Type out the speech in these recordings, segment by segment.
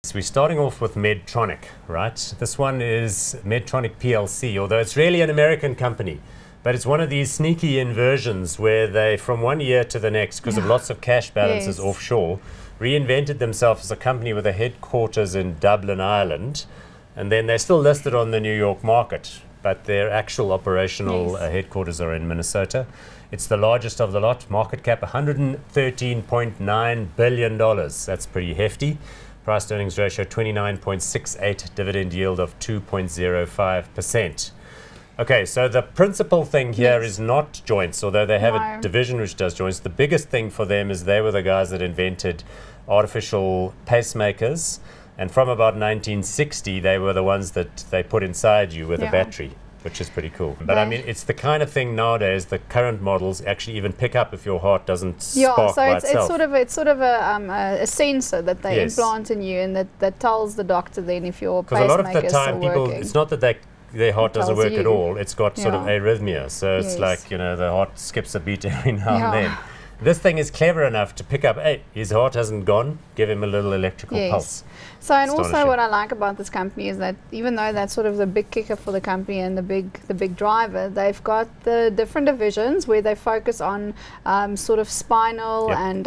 So we're starting off with Medtronic, right? This one is Medtronic PLC, although it's really an American company. But it's one of these sneaky inversions where they, from one year to the next, because of lots of cash balances offshore, reinvented themselves as a company with a headquarters in Dublin, Ireland. And then they're still listed on the New York market, but their actual operational headquarters are in Minnesota. It's the largest of the lot, market cap $113.9 billion. That's pretty hefty. Price to earnings ratio 29.68, dividend yield of 2.05%. Okay, so the principal thing here is not joints, although they have a division which does joints. The biggest thing for them is they were the guys that invented artificial pacemakers. And from about 1960, they were the ones that they put inside you with a battery, which is pretty cool. But I mean, it's the kind of thing nowadays, the current models actually even pick up if your heart doesn't spark by itself. It's sort of a sensor that they implant in you, and that tells the doctor then if your pacemaker is still working. It's not that their heart doesn't work at all. It's got sort of arrhythmia. So it's like, you know, the heart skips a beat every now and then. This thing is clever enough to pick up, hey, his heart hasn't gone, give him a little electrical pulse. So, and also what I like about this company is that even though that's sort of the big kicker for the company and the big driver, they've got the different divisions where they focus on sort of spinal and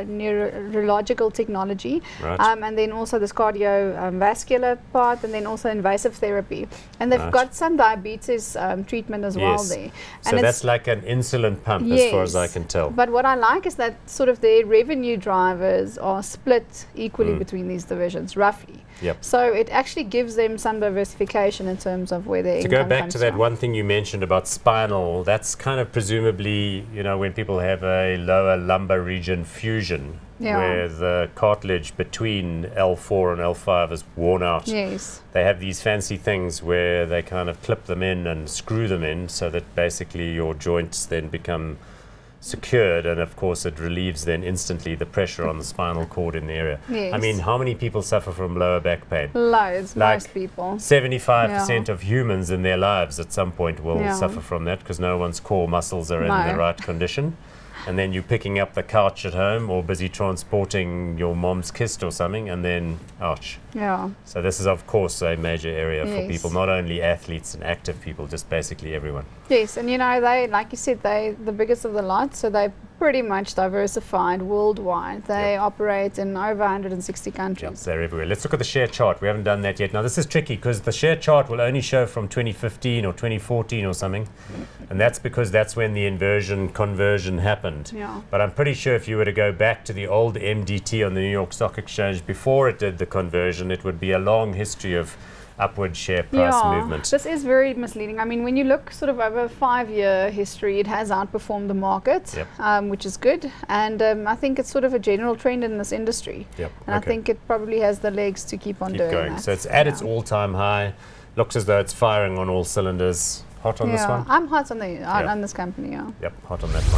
neurological technology, and then also this cardiovascular part, and then also invasive therapy. And they've got some diabetes treatment as well there. So and that's like an insulin pump as far as I can tell. But what I like is that sort of their revenue drivers are split equally between these divisions, roughly. So it actually gives them some diversification in terms of where their income comes from. To go back to that one thing you mentioned about spinal, that's kind of presumably, you know, when people have a lower lumbar region fusion, where the cartilage between L4 and L5 is worn out. They have these fancy things where they kind of clip them in and screw them in so that basically your joints then become secured, and of course it relieves then instantly the pressure on the spinal cord in the area. I mean, how many people suffer from lower back pain? Loads, like most people. 75% of humans in their lives at some point will suffer from that because no one's core muscles are in the right condition. And then you're picking up the couch at home or busy transporting your mom's kist or something, and then, ouch. So this is, of course, a major area for people, not only athletes and active people, just basically everyone. Yes, and you know, they, like you said, they're the biggest of the lot, so they're pretty much diversified worldwide. They operate in over 160 countries. They're everywhere. Let's look at the share chart. We haven't done that yet. Now, this is tricky because the share chart will only show from 2015 or 2014 or something, and that's because that's when the conversion happened. But I'm pretty sure if you were to go back to the old MDT on the New York Stock Exchange before it did the conversion, it would be a long history of upward share price movement. This is very misleading. I mean, when you look sort of over a 5-year history, it has outperformed the market, which is good. And I think it's sort of a general trend in this industry. And I think it probably has the legs to keep on doing that. So it's at its all-time high. Looks as though it's firing on all cylinders. Hot on this one? I'm hot on this company, hot on that one.